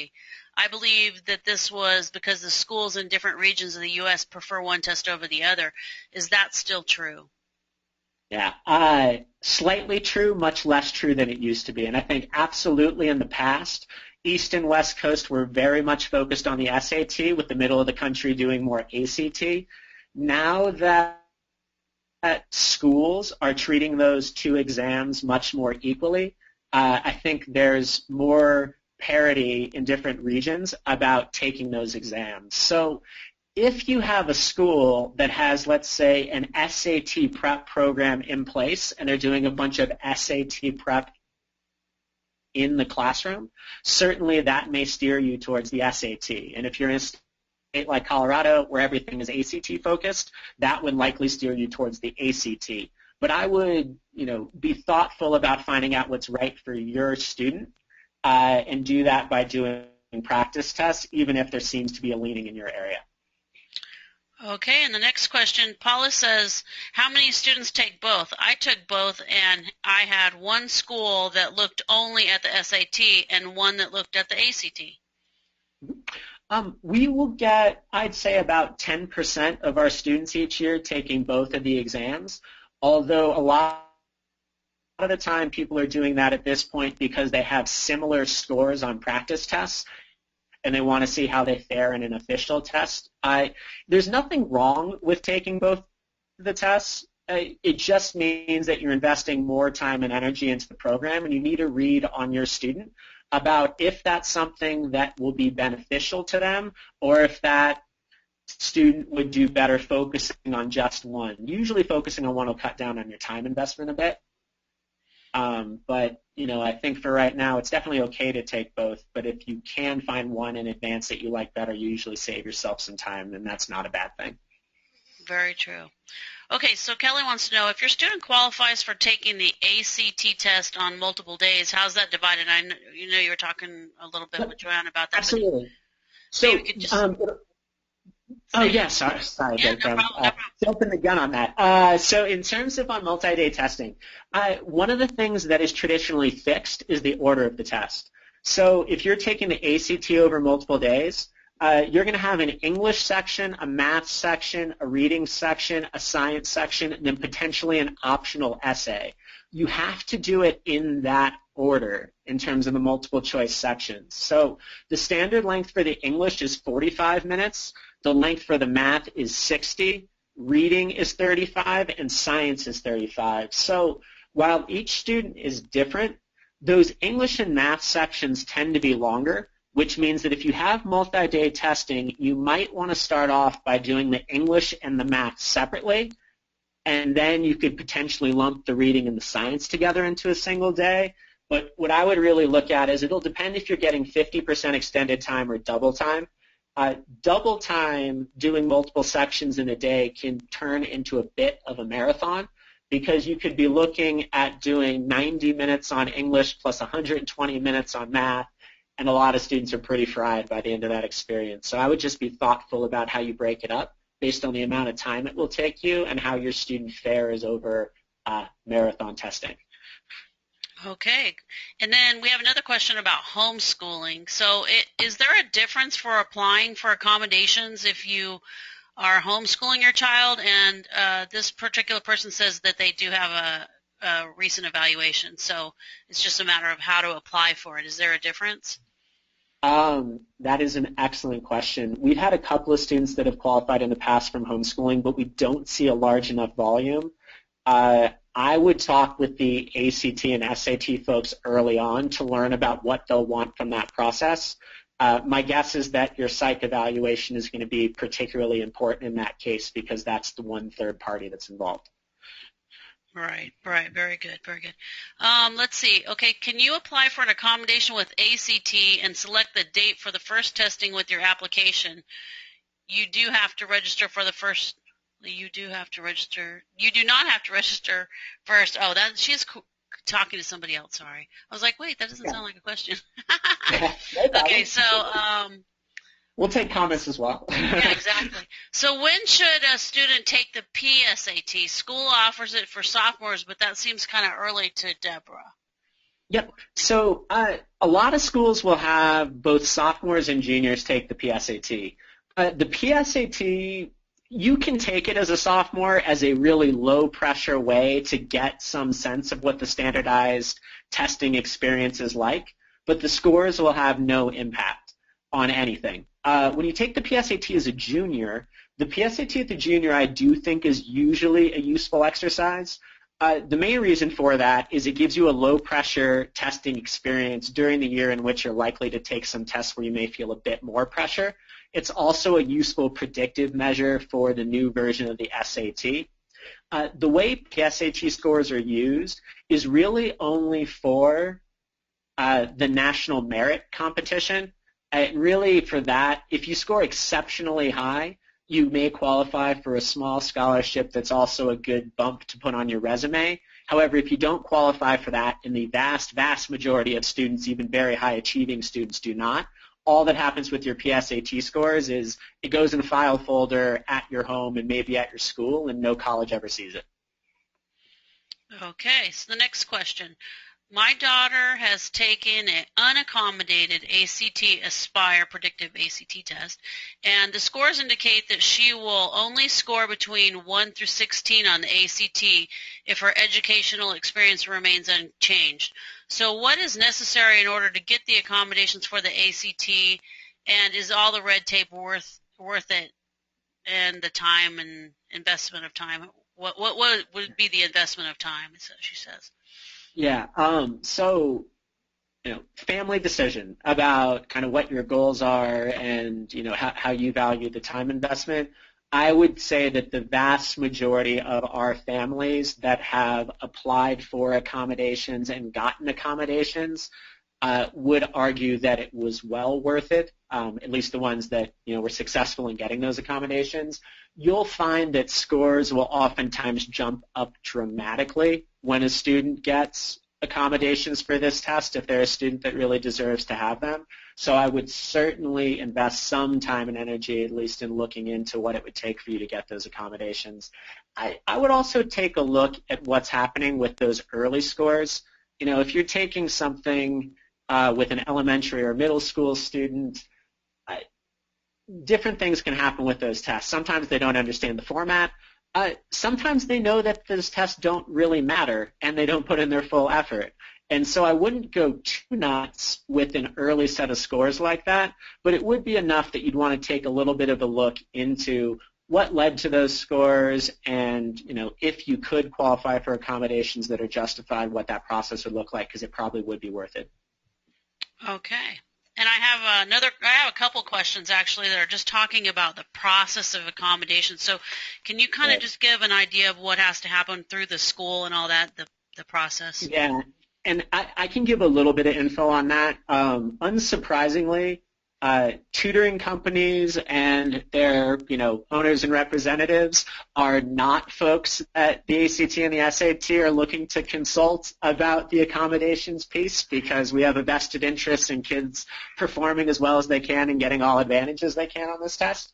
I believe that this was because the schools in different regions of the U.S. prefer one test over the other. Is that still true? Yeah, slightly true, much less true than it used to be. And I think absolutely in the past, East and West Coast were very much focused on the SAT, with the middle of the country doing more ACT. Now that schools are treating those two exams much more equally, I think there's more parity in different regions about taking those exams. So if you have a school that has, let's say, an SAT prep program in place and they're doing a bunch of SAT prep in the classroom, certainly that may steer you towards the SAT. And if you're in a state like Colorado where everything is ACT focused, that would likely steer you towards the ACT. But I would, be thoughtful about finding out what's right for your student and do that by doing practice tests, even if there seems to be a leaning in your area. Okay, and the next question, Paula says, how many students take both? I took both, and I had one school that looked only at the SAT and one that looked at the ACT. We will get, I'd say, about 10% of our students each year taking both of the exams, although a lot of the time people are doing that at this point because they have similar scores on practice tests and they want to see how they fare in an official test. There's nothing wrong with taking both the tests. It just means that you're investing more time and energy into the program, and you need to read on your student about if that's something that will be beneficial to them or if that student would do better focusing on just one. Usually focusing on one will cut down on your time investment a bit. But, I think for right now it's definitely okay to take both, but if you can find one in advance that you like better, you usually save yourself some time, and that's not a bad thing. Very true. Okay, so Kelly wants to know, if your student qualifies for taking the ACT test on multiple days, how's that divided? I know you were talking a little bit with Joanne about that. Absolutely. So, sorry, yeah, no problem. Jumping the gun on that. So in terms of on multi-day testing, one of the things that is traditionally fixed is the order of the test. So if you're taking the ACT over multiple days, you're going to have an English section, a math section, a reading section, a science section, and then potentially an optional essay. You have to do it in that order in terms of the multiple choice sections. So the standard length for the English is 45 minutes. The length for the math is 60. Reading is 35, and science is 35. So while each student is different, those English and math sections tend to be longer, which means that if you have multi-day testing, you might want to start off by doing the English and the math separately, and then you could potentially lump the reading and the science together into a single day. But what I would really look at is it'll depend if you're getting 50% extended time or double time. Double time doing multiple sections in a day can turn into a bit of a marathon, because you could be looking at doing 90 minutes on English plus 120 minutes on math, and a lot of students are pretty fried by the end of that experience. So I would just be thoughtful about how you break it up based on the amount of time it will take you and how your student fares over marathon testing. Okay. And then we have another question about homeschooling. So is there a difference for applying for accommodations if you are homeschooling your child? And this particular person says that they do have a recent evaluation. So it's just a matter of how to apply for it. Is there a difference? That is an excellent question. We've had a couple of students that have qualified in the past from homeschooling, but we don't see a large enough volume. I would talk with the ACT and SAT folks early on to learn about what they'll want from that process. My guess is that your psych evaluation is going to be particularly important in that case, because that's the one third party that's involved. Right. Very good. Let's see. Okay, can you apply for an accommodation with ACT and select the date for the first testing with your application? You do have to register for the first. You do have to register. You do not have to register first. Oh, she's talking to somebody else. Sorry. I was like, wait, that doesn't sound like a question. Okay, so we'll take comments as well. Yeah, exactly. So when should a student take the PSAT? School offers it for sophomores, but that seems kind of early to Deborah. Yep. So a lot of schools will have both sophomores and juniors take the PSAT. The PSAT, you can take it as a sophomore as a really low-pressure way to get some sense of what the standardized testing experience is like, but the scores will have no impact on anything. When you take the PSAT as a junior, the PSAT at the junior I do think is usually a useful exercise. The main reason for that is it gives you a low-pressure testing experience during the year in which you're likely to take some tests where you may feel a bit more pressure. It's also a useful predictive measure for the new version of the SAT. The way PSAT scores are used is really only for the national merit competition. Really for that, if you score exceptionally high, you may qualify for a small scholarship that's also a good bump to put on your resume. However, if you don't qualify for that, and the vast majority of students, even very high achieving students, do not, all that happens with your PSAT scores is it goes in a file folder at your home and maybe at your school, and no college ever sees it. Okay, so the next question. My daughter has taken an unaccommodated ACT Aspire predictive ACT test, and the scores indicate that she will only score between 1 through 16 on the ACT if her educational experience remains unchanged. So what is necessary in order to get the accommodations for the ACT, and is all the red tape worth it, and the time and investment of time? What would be the investment of time, she says? Yeah, so family decision about kind of what your goals are and, how you value the time investment, I would say that the vast majority of our families that have applied for accommodations and gotten accommodations would argue that it was well worth it, at least the ones that were successful in getting those accommodations. You'll find that scores will oftentimes jump up dramatically when a student gets accommodations for this test if they're a student that really deserves to have them. So I would certainly invest some time and energy, at least in looking into what it would take for you to get those accommodations. I would also take a look at what's happening with those early scores. If you're taking something with an elementary or middle school student, different things can happen with those tests. Sometimes they don't understand the format. Sometimes they know that those tests don't really matter and they don't put in their full effort. And so I wouldn't go too nuts with an early set of scores like that, but it would be enough that you'd want to take a little bit of a look into what led to those scores and, if you could qualify for accommodations that are justified, what that process would look like, because it probably would be worth it. Okay. And I have a couple questions actually that are just talking about the process of accommodation. So can you kind of just give an idea of what has to happen through the school and all that, the process? Yeah, and I can give a little bit of info on that. Unsurprisingly, tutoring companies and their owners and representatives are not folks at the ACT and the SAT are looking to consult about the accommodations piece, because we have a vested interest in kids performing as well as they can and getting all advantages they can on this test.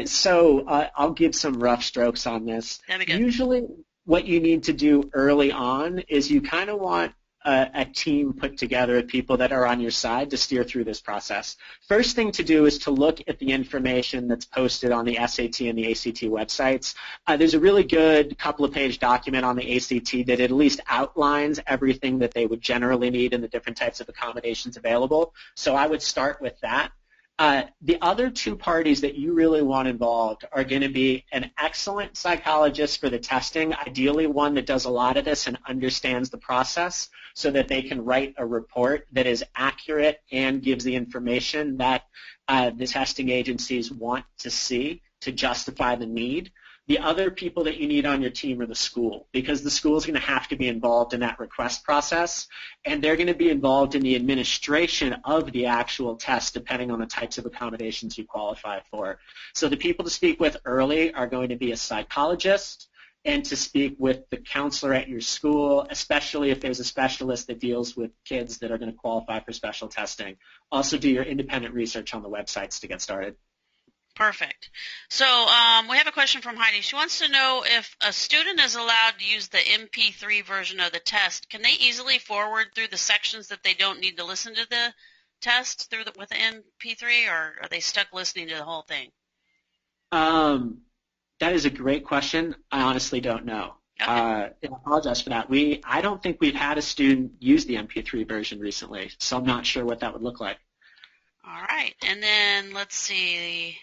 So I'll give some rough strokes on this. That'd be good. Usually what you need to do early on is you kind of want a team put together of people that are on your side to steer through this process. First thing to do is to look at the information that's posted on the SAT and the ACT websites. There's a really good couple-of-page document on the ACT that at least outlines everything that they would generally need and the different types of accommodations available. So I would start with that. The other two parties that you really want involved are going to be an excellent psychologist for the testing, ideally one that does a lot of this and understands the process so that they can write a report that is accurate and gives the information that the testing agencies want to see to justify the need. The other people that you need on your team are the school, because the school is going to have to be involved in that request process, and they're going to be involved in the administration of the actual test depending on the types of accommodations you qualify for. So the people to speak with early are going to be a psychologist and to speak with the counselor at your school, especially if there's a specialist that deals with kids that are going to qualify for special testing. Also do your independent research on the websites to get started. Perfect. So we have a question from Heidi. She wants to know if a student is allowed to use the MP3 version of the test, can they easily forward through the sections that they don't need to listen to the test with the MP3, or are they stuck listening to the whole thing? That is a great question. I honestly don't know. Okay. I apologize for that. I don't think we've had a student use the MP3 version recently, so I'm not sure what that would look like. All right. And then let's see.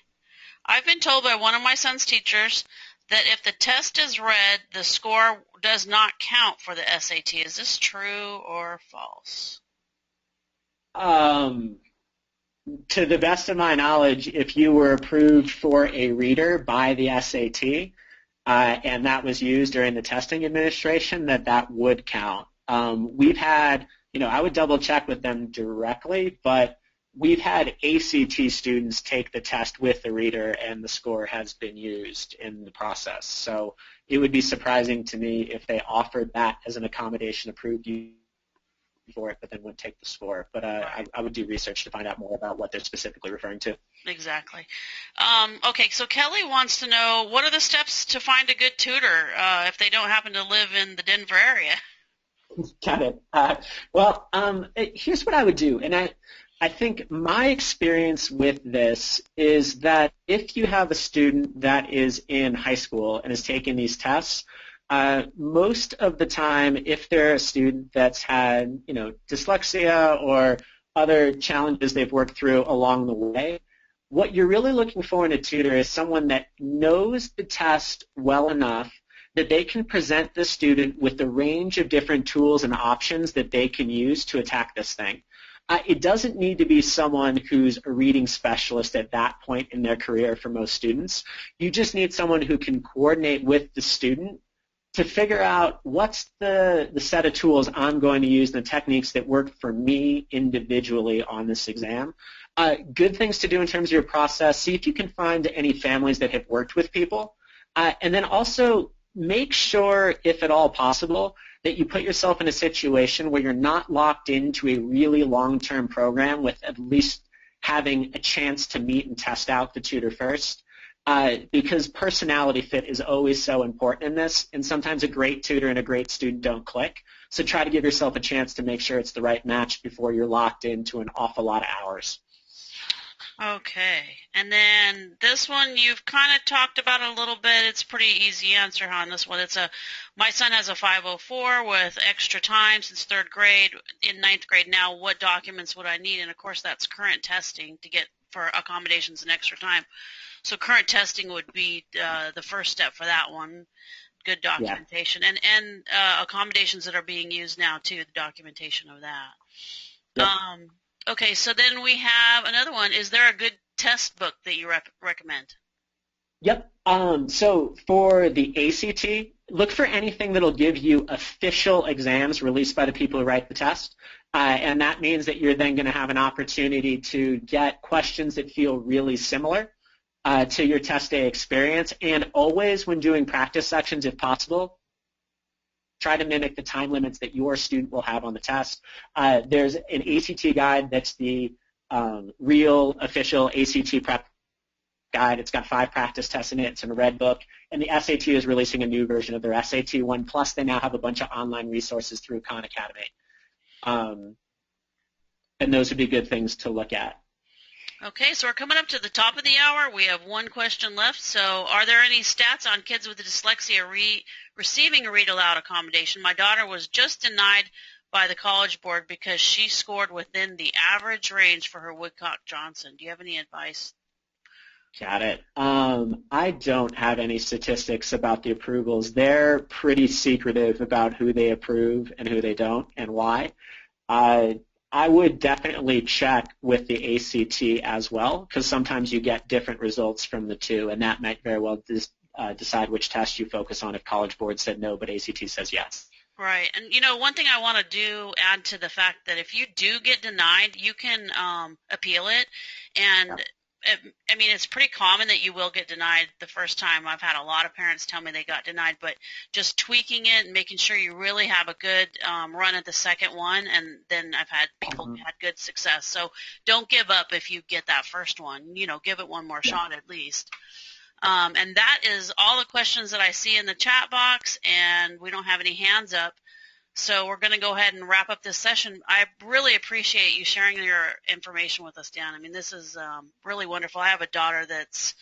I've been told by one of my son's teachers that if the test is read, the score does not count for the SAT. Is this true or false? To the best of my knowledge, if you were approved for a reader by the SAT and that was used during the testing administration, that would count. We've had, I would double check with them directly, but we've had ACT students take the test with the reader and the score has been used in the process. So it would be surprising to me if they offered that as an accommodation approved you for it, but then wouldn't take the score. But I would do research to find out more about what they're specifically referring to. Exactly. Okay, so Kelly wants to know, what are the steps to find a good tutor if they don't happen to live in the Denver area? Got it. Here's what I would do, and I think my experience with this is that if you have a student that is in high school and is taking these tests, most of the time, if they're a student that's had, dyslexia or other challenges they've worked through along the way, what you're really looking for in a tutor is someone that knows the test well enough that they can present the student with the range of different tools and options that they can use to attack this thing. It doesn't need to be someone who's a reading specialist at that point in their career for most students. You just need someone who can coordinate with the student to figure out what's the set of tools I'm going to use, the techniques that work for me individually on this exam. Good things to do in terms of your process, see if you can find any families that have worked with people. And then also make sure, if at all possible, that you put yourself in a situation where you're not locked into a really long-term program with at least having a chance to meet and test out the tutor first. Because personality fit is always so important in this, and sometimes a great tutor and a great student don't click. So try to give yourself a chance to make sure it's the right match before you're locked into an awful lot of hours. Okay, and then this one you've kind of talked about a little bit. It's pretty easy answer on this one. My son has a 504 with extra time since 3rd grade. In 9th grade now, what documents would I need? And of course that's current testing to get for accommodations and extra time. So current testing would be the first step for that one. Good documentation. Yeah. And accommodations that are being used now too, the documentation of that. Yep. Okay, so then we have another one. Is there a good test book that you recommend? Yep. So for the ACT, look for anything that will give you official exams released by the people who write the test. And that means that you're then going to have an opportunity to get questions that feel really similar to your test day experience. And always when doing practice sections, if possible, try to mimic the time limits that your student will have on the test. There's an ACT guide that's the real official ACT prep guide. It's got 5 practice tests in it. It's in a red book. And the SAT is releasing a new version of their SAT one. Plus, they now have a bunch of online resources through Khan Academy. And those would be good things to look at. Okay, so we're coming up to the top of the hour. We have one question left. So are there any stats on kids with dyslexia receiving a read-aloud accommodation? My daughter was just denied by the College Board because she scored within the average range for her Woodcock-Johnson. Do you have any advice? Got it. I don't have any statistics about the approvals. They're pretty secretive about who they approve and who they don't and why. I would definitely check with the ACT as well, because sometimes you get different results from the two, and that might very well decide which test you focus on if College Board said no, but ACT says yes. Right. And, one thing I want to add to the fact that if you do get denied, you can appeal it. And, it's pretty common that you will get denied the first time. I've had a lot of parents tell me they got denied, but just tweaking it and making sure you really have a good run at the second one, and then I've had people who had good success. So don't give up if you get that first one. Give it one more shot at least. And that is all the questions that I see in the chat box, and we don't have any hands up. So we're going to go ahead and wrap up this session. I really appreciate you sharing your information with us, Dan. This is really wonderful. I have a daughter that's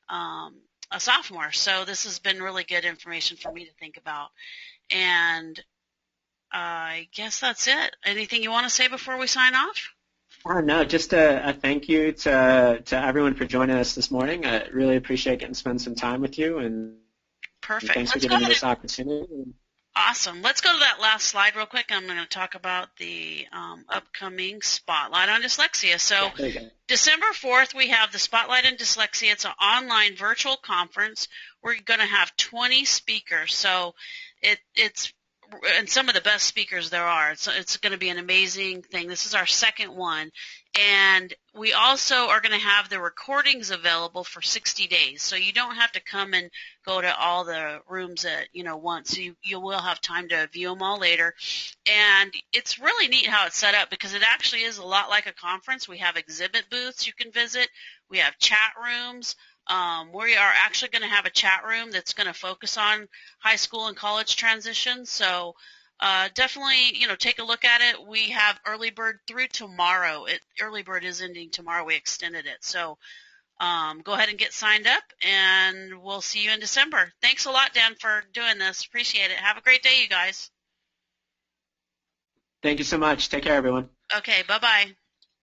a sophomore, so this has been really good information for me to think about. And I guess that's it. Anything you want to say before we sign off? No, just a thank you to everyone for joining us this morning. I really appreciate getting to spend some time with you. And perfect. Thanks for giving me this opportunity. Awesome. Let's go to that last slide real quick. I'm going to talk about the upcoming Spotlight on Dyslexia. So December 4th, we have the Spotlight on Dyslexia. It's an online virtual conference. We're going to have 20 speakers. So it's and some of the best speakers there are. It's going to be an amazing thing. This is our second one. And we also are going to have the recordings available for 60 days. So you don't have to come and go to all the rooms at, once. You will have time to view them all later. And it's really neat how it's set up because it actually is a lot like a conference. We have exhibit booths you can visit. We have chat rooms. We are actually going to have a chat room that's going to focus on high school and college transition. So definitely, take a look at it. We have early bird through tomorrow. Early bird is ending tomorrow. We extended it. So go ahead and get signed up, and we'll see you in December. Thanks a lot, Dan, for doing this. Appreciate it. Have a great day, you guys. Thank you so much. Take care, everyone. Okay, bye-bye.